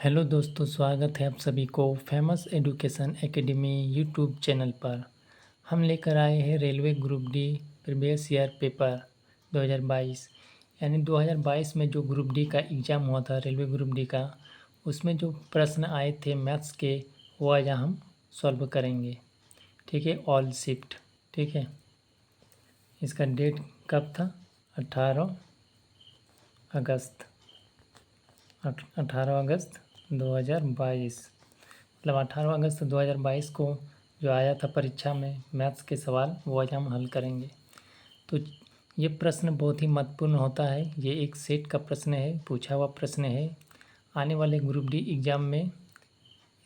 Hello दोस्तों, स्वागत है आप सभी को famous education academy YouTube channel पर। हम लेकर आए हैं railway group D previous year paper 2022 यानी 2022 में जो ग्रुप डी का एग्ज़ाम हुआ था रेलवे ग्रुप डी का, उसमें जो प्रश्न आए थे मैथ्स के वो आज हम सॉल्व करेंगे। ठीक है, ऑल शिफ्ट। ठीक है, इसका डेट कब था? 18 अगस्त 18 अगस्त 2022। मतलब 18 अगस्त 2022 को जो आया था परीक्षा में मैथ्स के सवाल, वो आज हम हल करेंगे। तो ये प्रश्न बहुत ही महत्वपूर्ण होता है। ये एक सेट का प्रश्न है, पूछा हुआ प्रश्न है। आने वाले ग्रुप डी एग्ज़ाम में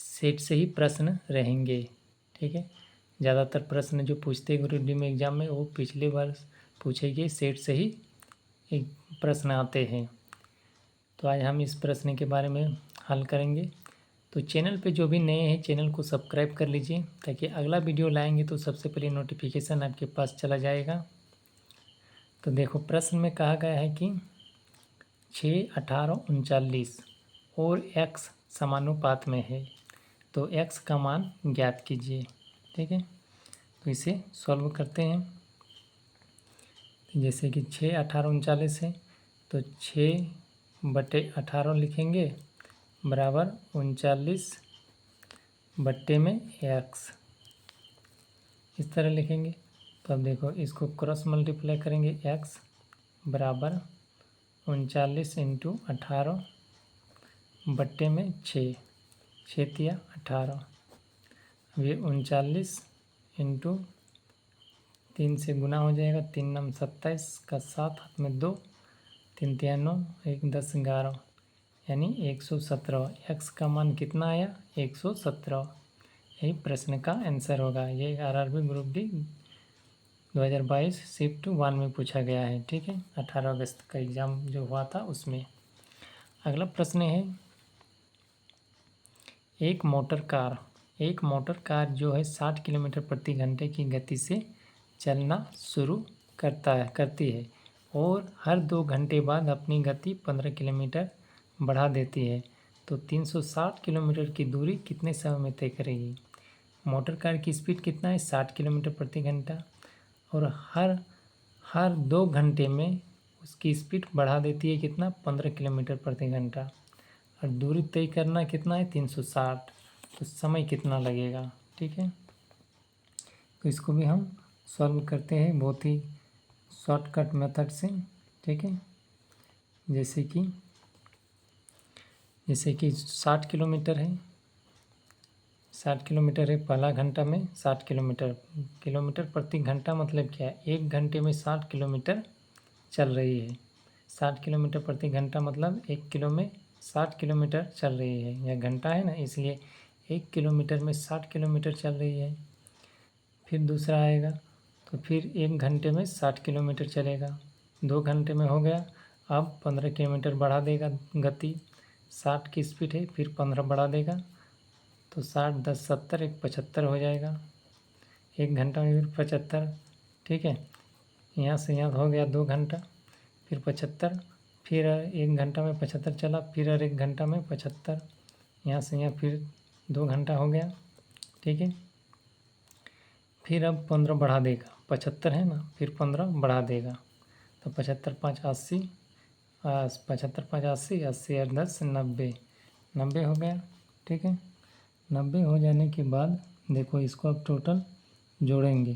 सेट से ही प्रश्न रहेंगे। ठीक है, ज़्यादातर प्रश्न जो पूछते हैं ग्रुप डी में एग्ज़ाम में, वो पिछले वर्ष पूछे गए सेट से ही एक प्रश्न आते हैं। तो आज हम इस प्रश्न के बारे में हल करेंगे। तो चैनल पे जो भी नए हैं, चैनल को सब्सक्राइब कर लीजिए ताकि अगला वीडियो लाएंगे तो सबसे पहले नोटिफिकेशन आपके पास चला जाएगा। तो देखो, प्रश्न में कहा गया है कि 6, 18, 39 और x समानुपात में है, तो x का मान ज्ञात कीजिए। ठीक है, तो इसे सॉल्व करते हैं। जैसे कि 6, 18, 39 है, तो 6/18 लिखेंगे बराबर 39/x, इस तरह लिखेंगे। तो अब देखो, इसको क्रॉस मल्टीप्लाई करेंगे, x बराबर 39 × 18/6, 6×18। अब ये 39 × 3 से गुना हो जाएगा, 3 9 27 का 7, हाथ में 2, 3 3 9, 1 10 11, यानी 117। x का मान कितना आया? 117। यही प्रश्न का आंसर होगा। ये आरआरबी ग्रुप डी 2022 शिफ्ट 1 में पूछा गया है। ठीक है, 18 अगस्त का एग्ज़ाम जो हुआ था उसमें। अगला प्रश्न है, एक मोटर कार जो है 60 किलोमीटर प्रति घंटे की गति से चलना शुरू करती है और हर 2 घंटे बाद अपनी गति 15 किलोमीटर बढ़ा देती है, तो 360 किलोमीटर की दूरी कितने समय में तय करेगी? मोटर कार की स्पीड कितना है? 60 किलोमीटर प्रति घंटा, और हर 2 घंटे में उसकी स्पीड बढ़ा देती है कितना? 15 किलोमीटर प्रति घंटा, और दूरी तय करना कितना है? 360। तो समय कितना लगेगा? ठीक है, तो इसको भी हम सॉल्व करते हैं बहुत ही शॉर्टकट मेथड से। ठीक है, जैसे कि 60 किलोमीटर है, 60 किलोमीटर है पहला घंटा में 60 किलोमीटर प्रति घंटा मतलब क्या है? 1 घंटे में 60 किलोमीटर चल रही है। 60 किलोमीटर प्रति घंटा मतलब 1 किलो में 60 किलोमीटर चल रही है। यह घंटा है ना, इसलिए 1 किलोमीटर में 60 किलोमीटर चल रही है। फिर दूसरा आएगा, तो फिर 1 घंटे में 60 किलोमीटर चलेगा, 2 घंटे में हो गया। अब 15 किलोमीटर बढ़ा देगा गति, 60 की स्पीड है, फिर 15 बढ़ा देगा, तो 60 10 70, 1 75 हो जाएगा। 1 घंटा में फिर 75। ठीक है, यहाँ से यहाँ हो गया 2 घंटा, फिर 75, फिर 1 घंटा में 75 चला, फिर 1 घंटा में 75, यहाँ से यहाँ फिर 2 घंटा हो गया। ठीक है, फिर अब 15 बढ़ा देगा, 75 है ना, फिर 15 बढ़ा देगा, तो 75 5 80, 75 5 80, 80 और 10 90, 90 हो गया। ठीक है, 90 हो जाने के बाद देखो, इसको अब टोटल जोड़ेंगे,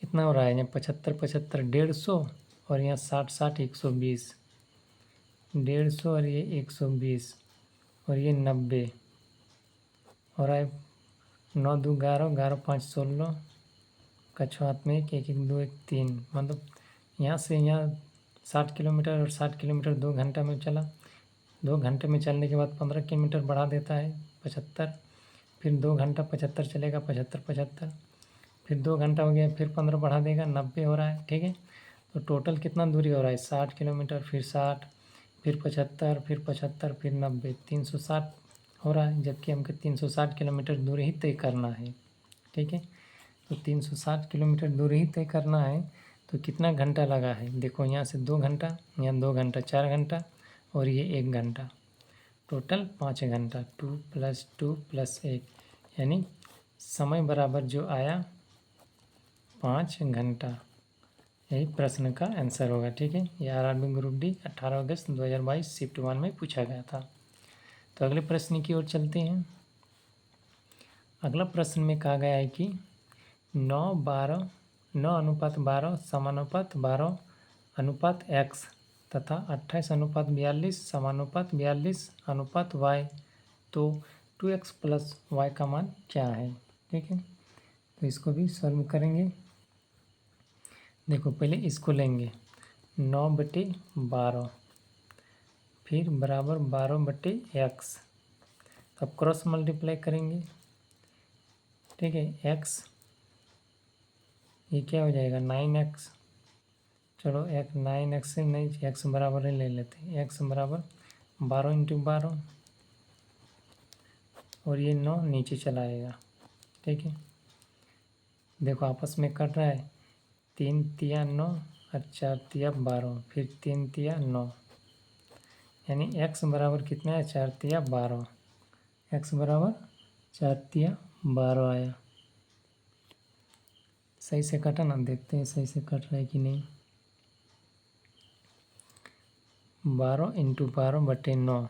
कितना हो रहा है? यहाँ 75 75 150, और यहाँ 60 60 120, 150 और ये 120, और ये 90 हो रहा है। 9 2 11, 11 5 16 का 6 हाथ में 1 1 1 2 1 3, मतलब यहाँ से यहाँ 60 किलोमीटर और 60 किलोमीटर 2 घंटा में चला। 2 घंटे में चलने के बाद 15 किलोमीटर बढ़ा देता है 75, फिर 2 घंटा 75 चलेगा, 75 75, फिर 2 घंटा हो गया, फिर 15 बढ़ा देगा, 90 हो रहा है। ठीक है, तो टोटल कितना दूरी हो रहा है? 60 किलोमीटर, फिर 60, फिर 75, फिर 75, फिर 90, 360 हो रहा है, जबकि हमको 360 किलोमीटर दूरी ही तय करना है। ठीक है, तो 360 किलोमीटर दूरी ही तय करना है, तो कितना घंटा लगा है? देखो, यहाँ से 2 घंटा, यहाँ 2 घंटा 4 घंटा, और ये 1 घंटा, टोटल 5 घंटा, 2 + 2 + 1 यानी समय बराबर जो आया 5 घंटा। यही प्रश्न का आंसर होगा। ठीक है, ये आरआरबी ग्रुप डी 18 अगस्त 2022 शिफ्ट 1 में पूछा गया था। तो अगले प्रश्न की ओर चलते हैं। अगला प्रश्न में कहा गया है कि 9:12 समानुपात 12 अनुपात x तथा 28:42 समानुपात 42 अनुपात y, तो 2x + y का मान क्या है। ठीक है, तो इसको भी सॉल्व करेंगे। देखो पहले इसको लेंगे 9/12 फिर बराबर 12/x, अब क्रॉस मल्टीप्लाई करेंगे। ठीक है, x ये क्या हो जाएगा 9x। चलो 9x से नहीं, x बराबर ही ले लेते हैं। x बराबर 12 × 12 और ये 9 नीचे चला आएगा। ठीक है, देखो आपस में कट रहा है, 3 × 9 और 4 × 12, फिर 3 × 9 यानी x बराबर कितना है 4 × 12। x बराबर 4 × 12 आया। सही से कटा ना, देखते हैं सही से कट रहा है कि नहीं। 12 × 12/9,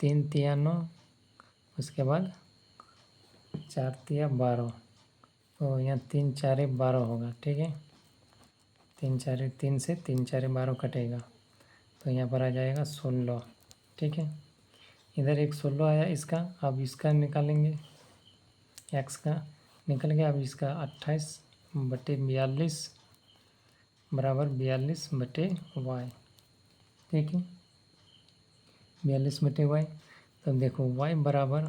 3 × 9, उसके बाद 4 × 12, तो यहाँ 3 × 4 = 12 होगा। ठीक है, 3 से 3 × 4 = 12 कटेगा, तो यहाँ पर आ जाएगा 16। ठीक है, इधर एक 16 आया इसका, अब इसका निकालेंगे, x का निकल गया। अब इसका 28/42 बराबर 42/y। ठीक है, 42/y। तो देखो y बराबर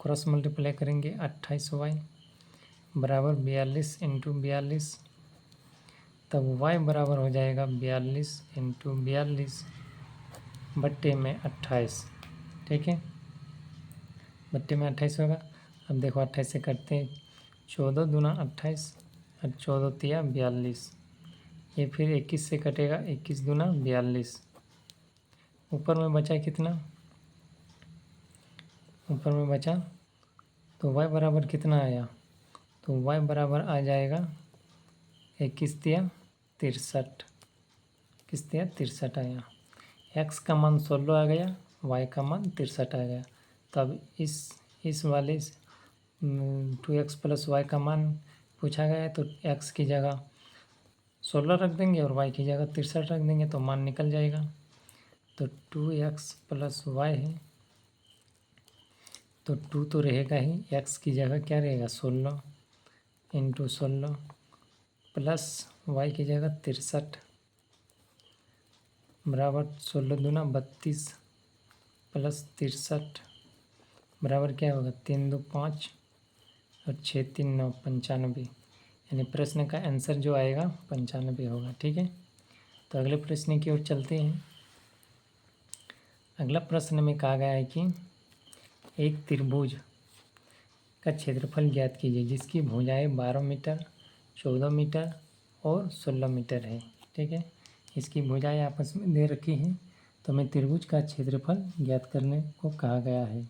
क्रॉस मल्टीप्लाई करेंगे, 28y बराबर 42 × 42, तब y बराबर हो जाएगा 42 × 42 बट्टे में 28। ठीक है, बट्टे में 28 होगा। अब देखो 28 से करते हैं, 14 दूना 28 और 14 तिया 42, ये फिर 21 से कटेगा, 21 दूना 42। ऊपर में बचा कितना, ऊपर में बचा तो y बराबर कितना आया, तो y बराबर आ जाएगा 21 तिया 63, 21 तिया 63 आया। x का मान 16 आ गया, y का मान 63 आ गया। तब इस वाले 2x + y का मान पूछा गया है, तो x की जगह 16 रख देंगे और y की जगह 63 रख देंगे, तो मान निकल जाएगा। तो 2x + y है, तो 2 तो रहेगा ही, x की जगह क्या रहेगा 16 × 16 प्लस y की जगह 63 बराबर 16 दूना 32 प्लस 63 बराबर क्या होगा 3 2 5 और 6 3 9 95, यानी प्रश्न का आंसर जो आएगा 95 होगा। ठीक है, तो अगले प्रश्न की ओर चलते हैं। अगला प्रश्न में कहा गया है कि एक त्रिभुज का क्षेत्रफल ज्ञात कीजिए जिसकी भुजाएं 12 मीटर, 14 मीटर और 16 मीटर है। ठीक है, इसकी भुजाएं आपस में दे रखी हैं, तो हमें त्रिभुज का क्षेत्रफल ज्ञात करने को कहा गया है।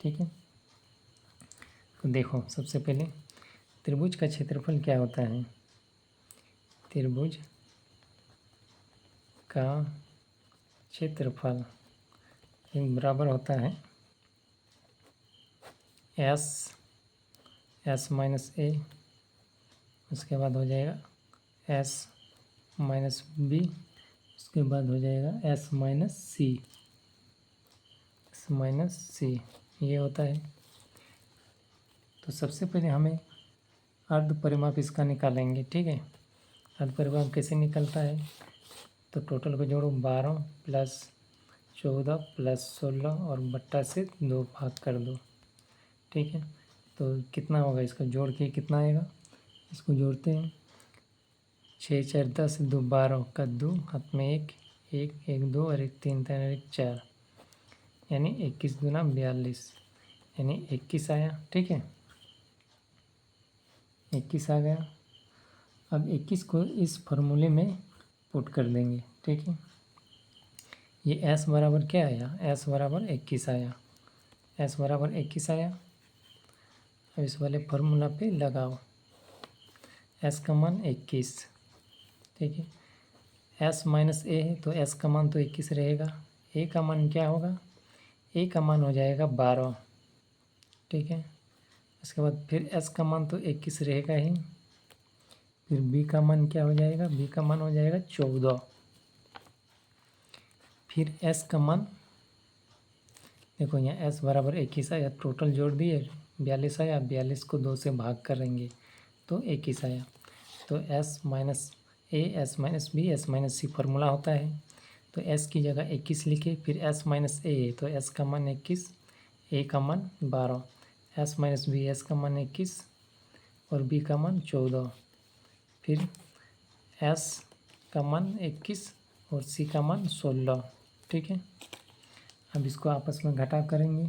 ठीक है, तो देखो सबसे पहले त्रिभुज का क्षेत्रफल क्या होता है। त्रिभुज का क्षेत्रफल बराबर होता है s - a, उसके बाद हो जाएगा s - b, उसके बाद हो जाएगा s - c, ये होता है। तो सबसे पहले हमें अर्ध परिमाप इसका निकालेंगे। ठीक है, अर्ध परिमाप कैसे निकलता है, तो टोटल को जोड़ो, 12 + 14 + 16 और बट्टा से 2 भाग कर दो। ठीक है, तो कितना होगा, इसका जोड़ के कितना आएगा, इसको जोड़ते हैं, 6 4 10 2 12 का 2 हाथ में 1 1 1 2 और 1 3 3 और 1 4, यानी 21 दूना 42, यानी 21 आया। ठीक है, 21 आ गया। अब 21 को इस फॉर्मूले में पुट कर देंगे। ठीक है, ये s बराबर क्या आया, s बराबर 21 आया, s बराबर 21 आया। अब इस वाले फार्मूला पे लगाओ, s का मान 21, ठीक है। s माइनस a है तो s का मान तो 21 रहेगा। a का मान क्या होगा, a का मान हो जाएगा 12, ठीक है। उसके बाद फिर s का मान तो 21 रहेगा ही, फिर b का मान क्या हो जाएगा, b का मान हो जाएगा 14। फिर s का मान देखो यहाँ s बराबर 21 आया, टोटल जोड़ दिए 42 आया, 42 को 2 से भाग करेंगे तो 21 आया। तो s minus a, s minus b, s minus c formula होता है। तो s की जगह 21 लिखे, फिर s माइनस a है तो s का मान 21, a का मान 12, s माइनस b, s का मान 21 और b का मान 14, फिर s का मान 21 और c का मान 16, ठीक है। अब इसको आपस में घटा करेंगे,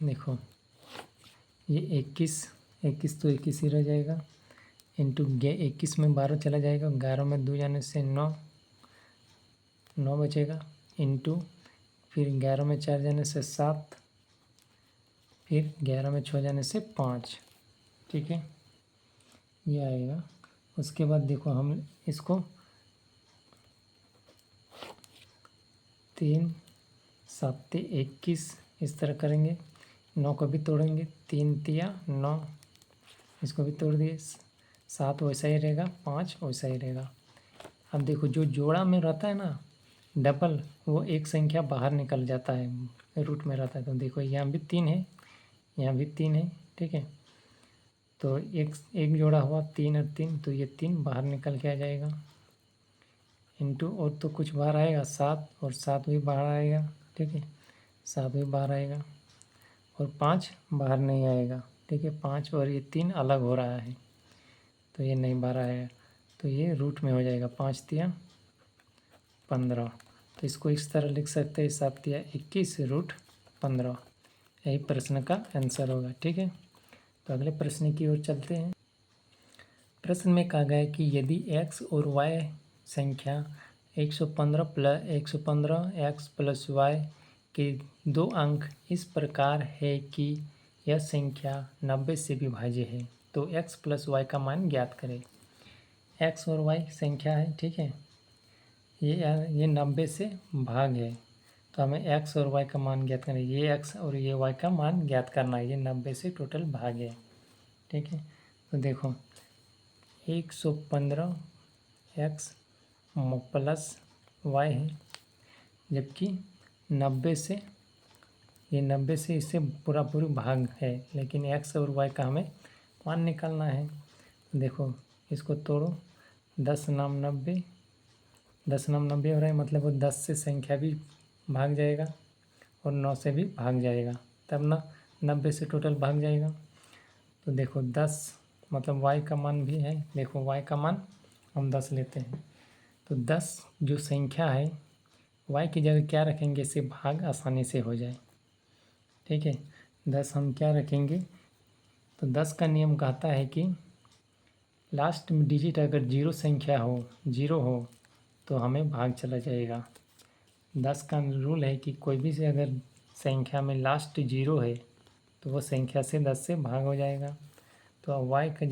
देखो ये 21 तो 21 ही रह जाएगा, इंटू 21 में 12 चला जाएगा, 11 में 2 जाने से 9 बचेगा, इंटू फिर 11 में 4 जाने से 7, फिर 11 में 6 जाने से 5, ठीक है, ये आएगा। उसके बाद देखो हम इसको 3 7 21 इस तरह करेंगे, 9 को भी तोड़ेंगे, 3 तिया 9, इसको भी तोड़ दिए, 7 वैसा ही रहेगा, 5 वैसा ही रहेगा। अब देखो जो जोड़ा में रहता है ना डबल, वो एक संख्या बाहर निकल जाता है, रूट में रहता है। तो देखो यहाँ भी 3 है, यहाँ भी 3 है, ठीक है। तो एक जोड़ा हुआ 3 और 3, तो ये 3 बाहर निकल के आ जाएगा, इंटू और तो कुछ बाहर आएगा 7, और 7 भी बाहर आएगा, ठीक है, 7 भी बाहर आएगा, और 5 बाहर नहीं आएगा, ठीक है। 5 और ये 3 अलग हो रहा है तो ये नहीं बाहर आएगा, तो ये रूट में हो जाएगा, 5 तिया 15। तो इसको इस तरह लिख सकते हैं, 7 तिया 21 रूट 15, यही प्रश्न का आंसर होगा, ठीक है। तो अगले प्रश्न की ओर चलते हैं। प्रश्न में कहा गया है कि यदि x और y संख्या 115 x प्लस y के दो अंक इस प्रकार है कि यह संख्या 90 से विभाज्य है, तो x प्लस y का मान ज्ञात करें। x और y संख्या है, ठीक है, ये 90 से भाग है, तो हमें x और y का मान ज्ञात करना है। ये x और ये y का मान ज्ञात करना है, ये 90 से टोटल भाग है, ठीक है। तो देखो 115 x प्लस y है, जबकि 90 से इससे पूरा भाग है, लेकिन x और y का हमें मान निकालना है। देखो इसको तोड़ो, 10 नाम 90, 10 नाम 90 हो रहा है, मतलब वो 10 से संख्या भी भाग जाएगा और 9 से भी भाग जाएगा, तब ना 90 से टोटल भाग जाएगा। तो देखो 10 मतलब y का मान भी है, देखो y का मान हम 10 लेते हैं, तो 10 जो संख्या है y की जगह क्या रखेंगे, इससे भाग आसानी से हो जाए, ठीक है। 10 हम क्या रखेंगे, तो 10 का नियम कहता है कि लास्ट में डिजिट अगर जीरो संख्या हो, जीरो हो तो हमें भाग चला जाएगा। 10 का रूल है कि कोई भी से अगर संख्या में लास्ट जीरो है तो वो संख्या से 10 से भाग हो जाएगा। तो अब y की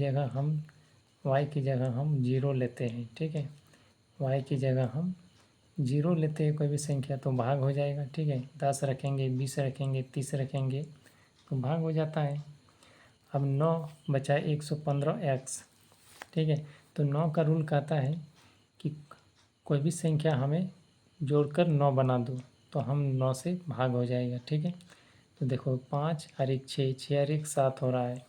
जगह हम जीरो लेते हैं, ठीक है, y की जगह हम जीरो लेते हैं कोई भी संख्या तो भाग हो जाएगा, ठीक है। 10 रखेंगे, 20 रखेंगे, 30 रखेंगे तो भाग हो जाता है। अब 9 बचा 115x, ठीक है। तो 9 का रूल कहता है कि कोई भी संख्या हमें जोड़कर 9 बना दो, तो हम 9 से भाग हो जाएगा, ठीक है। तो देखो 5 और 1 6, 6 और 1 7 हो रहा है,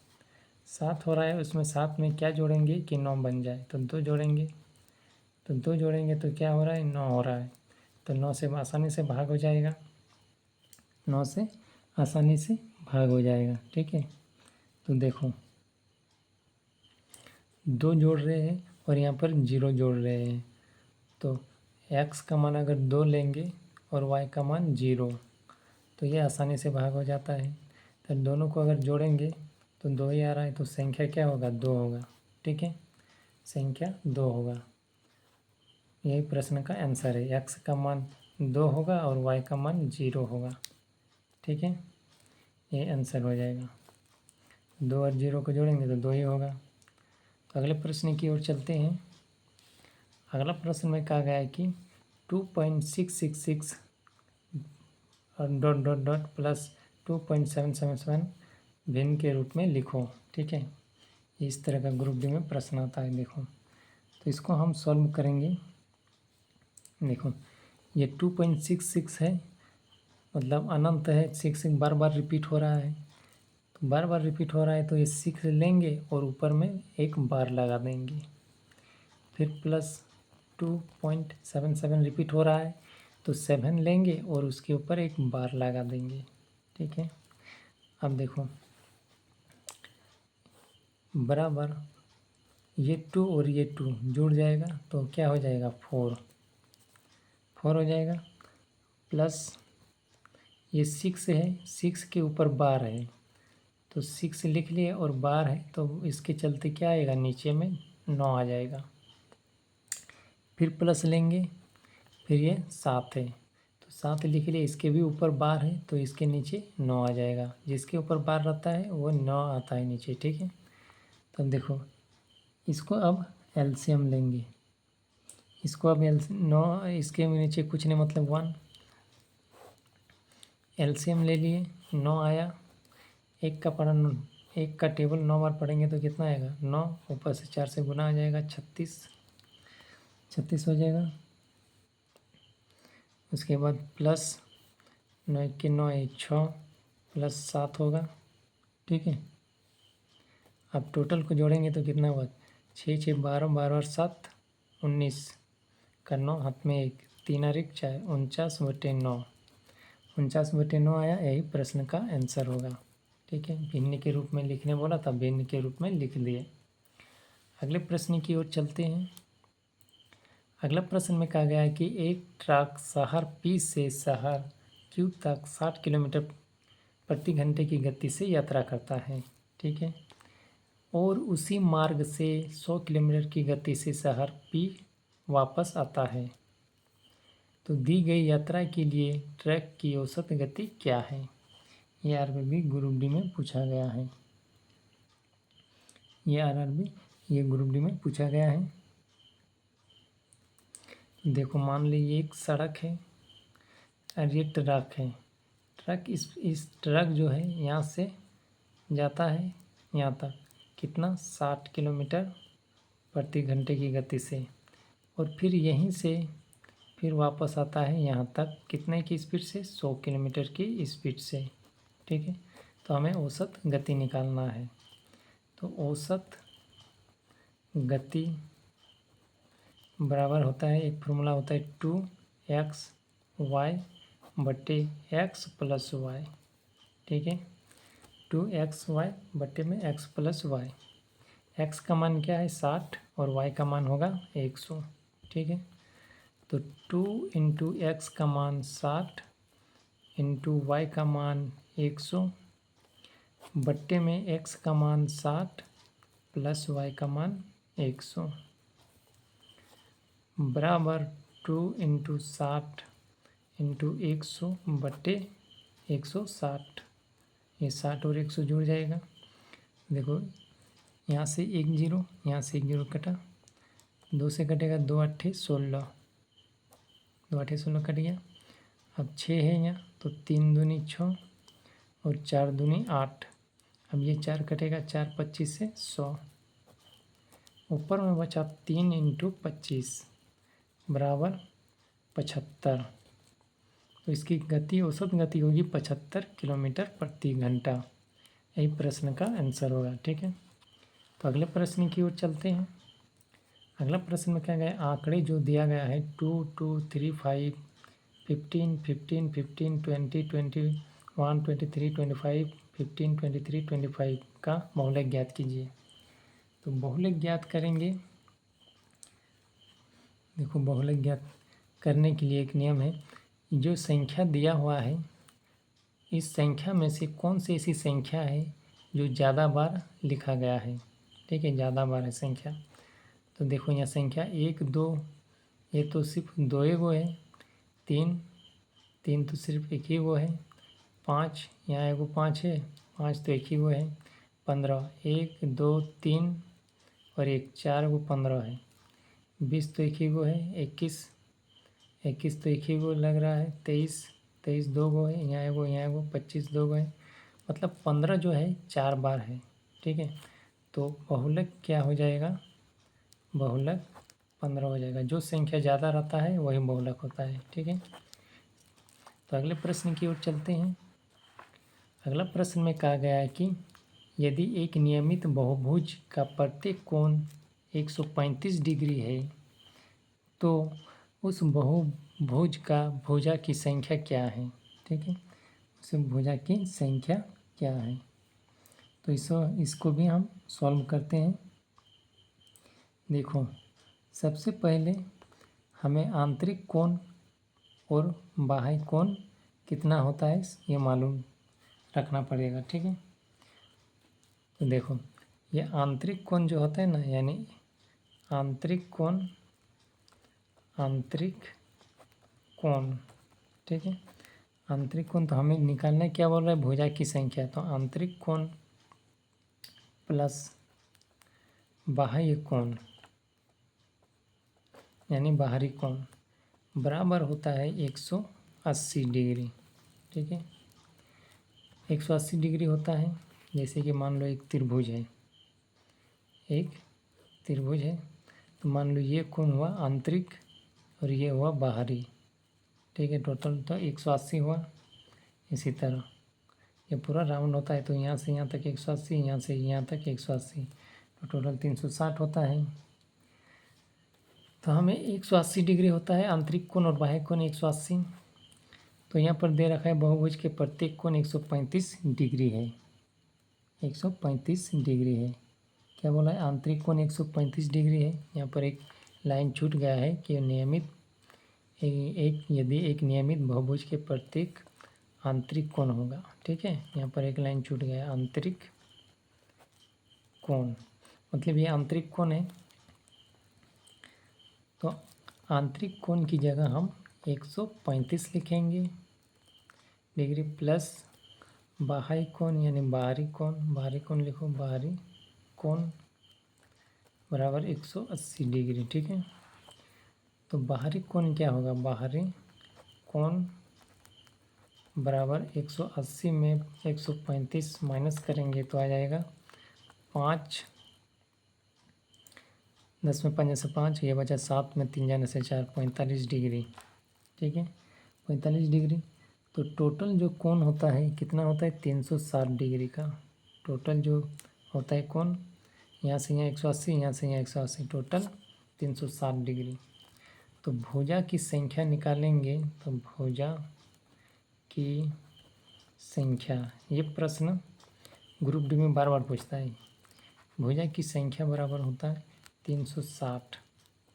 7 हो रहा है, उसमें 7 में क्या जोड़ेंगे कि 9 बन जाए, तो 2 जोड़ेंगे, तो 2 जोड़ेंगे तो क्या हो रहा है, 9 हो रहा है, तो 9 से आसानी से भाग हो जाएगा, 9 से आसानी से भाग हो जाएगा, ठीक है। तो देखो 2 जोड़ रहे हैं और यहाँ पर 0 जोड़ रहे हैं, तो x का मान अगर 2 लेंगे और y का मान 0, तो ये आसानी से भाग हो जाता है। तो दोनों को अगर जोड़ेंगे तो 2 ही आ रहा है, तो संख्या क्या होगा, 2 होगा, ठीक है, संख्या 2 होगा। यही प्रश्न का आंसर है। x का मान 2 होगा और y का मान 0 होगा। ठीक है, ये आंसर हो जाएगा। 2 और 0 को जोड़ेंगे तो 2 ही होगा। तो अगले प्रश्न की ओर चलते हैं। अगला प्रश्न में कहा गया है कि 2.666 और डॉट डॉट डॉट प्लस 2.777 भिन्न के रूप में लिखो। ठीक है, इस तरह का ग्रुप डी में प्रश्न आता है। देखो, तो इसको हम सॉल्व करेंगे। देखो, ये 2.66 है, मतलब अनंत है। 6 बार बार रिपीट हो रहा है, तो बार बार रिपीट हो रहा है तो ये 6 लेंगे और ऊपर में एक बार लगा देंगे। फिर प्लस 2.77 रिपीट हो रहा है तो 7 लेंगे और उसके ऊपर एक बार लगा देंगे। ठीक है, अब देखो, बराबर ये 2 और ये 2 जुड़ जाएगा तो क्या हो जाएगा, 4 हो जाएगा। प्लस ये 6 है, 6 के ऊपर बार है तो 6 लिख लिए और बार है तो इसके चलते क्या आएगा, नीचे में 9 आ जाएगा। फिर प्लस लेंगे, फिर ये 7 है तो 7 लिख लिए, इसके भी ऊपर बार है तो इसके नीचे 9 आ जाएगा। जिसके ऊपर बार रहता है वो 9 आता है नीचे। ठीक है, तब देखो, इसको अब एलसीएम लेंगे। इसको अब 9, इसके नीचे कुछ नहीं, मतलब 1। एलसीएम ले लिए, 9 आया। एक का टेबल 9 बार पढ़ेंगे तो कितना आएगा, 9 ऊपर से 4 से गुना आ जाएगा, 36 हो जाएगा। उसके बाद प्लस 9 के 9 एक 6 प्लस 7 होगा। ठीक है, अब टोटल को जोड़ेंगे तो कितना हुआ, 6 6 12 12 और 7 19 का 9 हाथ में 1, 3 और 1 4, 49/9 49/9 आया। यही प्रश्न का आंसर होगा। ठीक है, भिन्न के रूप में लिखने बोला था, भिन्न के रूप में लिख दिए। अगले प्रश्न की ओर चलते हैं। अगला प्रश्न में कहा गया है कि एक ट्रक शहर पी से शहर क्यू तक 60 किलोमीटर प्रति घंटे की गति से यात्रा करता है। ठीक है, और उसी मार्ग से 100 किलोमीटर की गति से शहर पी वापस आता है, तो दी गई यात्रा के लिए ट्रक की औसत गति क्या है। ये आरआरबी ग्रुप डी में पूछा गया है। ये ग्रुप डी में पूछा गया है। देखो, मान लीजिए एक सड़क है और ये ट्रक है। ट्रक इस ट्रक जो है यहाँ से जाता है यहाँ तक, कितना, 60 किलोमीटर प्रति घंटे की गति से, और फिर यहीं से फिर वापस आता है यहाँ तक, कितने की स्पीड से, 100 किलोमीटर की स्पीड से। ठीक है, तो हमें औसत गति निकालना है। तो औसत गति बराबर होता है, एक फॉर्मूला होता है 2xy बटे x प्लस वाई। ठीक है, 2xy बटे में x प्लस वाई। x का मान क्या है, 60 और y का मान होगा 100। ठीक है, तो 2 इंटू एक्स का मान 60 इंटू वाई का मान 100 बट्टे में x का मान 60 प्लस y का मान 100 बराबर 2 इंटू 60 इंटू 100 बट्टे 160। ये 60 और 100 जुड़ जाएगा। देखो, यहाँ से 1 0, यहाँ से 1 0 कटा, 2 से कटेगा, 2 8 16, 2 8 16 कट गया। अब 6 है यहाँ तो 3 दूनी 6 और 4 दूनी 8। अब ये 4 कटेगा, 4 25 से 100, ऊपर में बचा 3 इंटू 25 बराबर 75। तो इसकी गति, औसत गति होगी 75 किलोमीटर प्रति घंटा। यही प्रश्न का आंसर होगा। ठीक है, तो अगले प्रश्न की ओर चलते हैं। अगला प्रश्न में क्या गया, आंकड़े जो दिया गया है 2 2 3 5 15 15 15 20 21 23 25 15 23 25 का बहुलक ज्ञात कीजिए। तो बहुलक ज्ञात करेंगे। देखो, बहुलक ज्ञात करने के लिए एक नियम है, जो संख्या दिया हुआ है इस संख्या में से कौन सी ऐसी संख्या है जो ज़्यादा बार लिखा गया है। ठीक है, ज़्यादा बार है संख्या। तो देखो, यहाँ संख्या 1 2 ये तो सिर्फ 2 ही गो है। 3 3 तो सिर्फ 1 ही गो है। 5 यहाँ एगो 5 है, 5 तो 1 ही गो है। 15 1 2 3 और 1 4 गो 15 है। 20 तो 1 ही गो है। 21 21 तो 1 ही गो लग रहा है। 23 2 गो है, यहाँ एगो 25 2 गो है। मतलब 15 जो है 4 बार है। ठीक है, तो बहुलक क्या हो जाएगा? बहुलक 15 हो जाएगा। जो संख्या ज़्यादा रहता है वही बहुलक होता है। ठीक है, तो अगले प्रश्न की ओर चलते हैं। अगला प्रश्न में कहा गया है कि यदि एक नियमित बहुभुज का प्रत्येक कोण 135 डिग्री है तो उस बहुभुज का भुजा की संख्या क्या है? ठीक है, उस भुजा की संख्या क्या है? तो इसको भी हम सॉल्व करते हैं। देखो, सबसे पहले हमें आंतरिक कोण और बाह्य कोण कितना होता है ये मालूम रखना पड़ेगा। ठीक है, तो देखो ये आंतरिक कोण जो होता है ना, यानी आंतरिक कोण ठीक है, आंतरिक कोण तो हमें निकालना है। क्या बोल रहा है? भुजा की संख्या। तो आंतरिक कोण प्लस बाह्य कोण यानी बाहरी कोण बराबर होता है 180 डिग्री। ठीक है, 180 डिग्री होता है। जैसे कि मान लो एक त्रिभुज है, तो मान लो ये कोण हुआ आंतरिक और ये हुआ बाहरी। ठीक है, टोटल तो 180 हुआ। इसी तरह ये पूरा राउंड होता है, तो यहाँ से यहाँ तक 180, यहाँ से यहाँ तक 180, तो टोटल 360 होता है। तो हमें 180 डिग्री होता है आंतरिक कोण और बाह्य कोण 180। तो यहाँ पर दे रखा है बहुभुज के प्रत्येक कोण 135 डिग्री है। 135 डिग्री है। क्या बोला है? आंतरिक कोण 135 डिग्री है। यहाँ पर एक लाइन छूट गया है कि यदि एक नियमित बहुभुज के प्रत्येक आंतरिक कोण होगा। ठीक है, यहाँ पर एक लाइन छूट गया है। आंतरिक कोण मतलब ये आंतरिक कोण है, तो आंतरिक कोण की जगह हम 135 लिखेंगे डिग्री प्लस बाह्य कोण यानी बाहरी कोण लिखो, बाहरी कोण बराबर 180 डिग्री। ठीक है, तो बाहरी कोण क्या होगा? बाहरी कोण बराबर 180 में 135 माइनस करेंगे तो आ जाएगा 5, 10 में 5 से 5, ये बचा 7 में 3 जाने से 4, 45 डिग्री। ठीक है, 45 डिग्री। तो टोटल जो कोण होता है कितना होता है? 360 डिग्री का टोटल जो होता है कोण। यहाँ से यहाँ 180, यहाँ से यहाँ 180, टोटल 360 डिग्री। तो भुजा की संख्या निकालेंगे, तो भुजा की संख्या, ये प्रश्न ग्रुप डी में बार बार पूछता है। भुजा की संख्या बराबर होता है 360।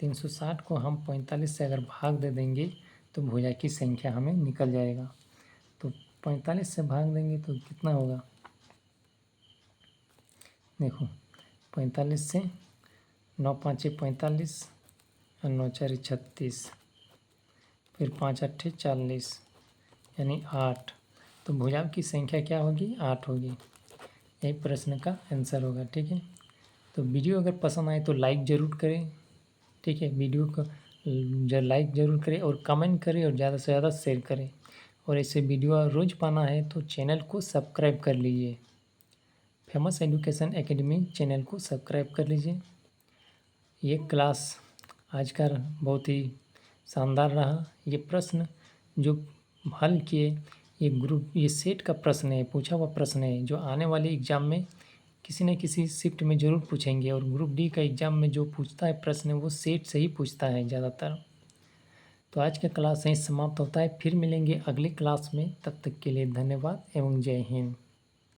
360 को हम 45 से अगर भाग दे देंगे तो भुजा की संख्या हमें निकल जाएगा। तो 45 से भाग देंगे तो कितना होगा? देखो, 45 से 9 5 45 और 9 4 36, फिर 5 8 40 यानी 8। तो भुजा की संख्या क्या होगी? 8 होगी। यही प्रश्न का आंसर होगा। ठीक है, तो वीडियो अगर पसंद आए तो लाइक ज़रूर करें। ठीक है, वीडियो को लाइक ज़रूर करें और कमेंट करें और ज़्यादा से ज़्यादा शेयर करें। और ऐसे वीडियो रोज़ पाना है तो चैनल को सब्सक्राइब कर लीजिए। फेमस एजुकेशन एकेडमी चैनल को सब्सक्राइब कर लीजिए। ये क्लास आज का बहुत ही शानदार रहा। ये प्रश्न जो हल किए, ये सेट का प्रश्न है, पूछा हुआ प्रश्न है, जो आने वाले एग्ज़ाम में किसी न किसी शिफ्ट में ज़रूर पूछेंगे। और ग्रुप डी का एग्ज़ाम में जो पूछता है प्रश्न वो सेट से ही पूछता है ज़्यादातर। तो आज का क्लास यहीं समाप्त होता है। फिर मिलेंगे अगली क्लास में। तब तक के लिए धन्यवाद एवं जय हिंद।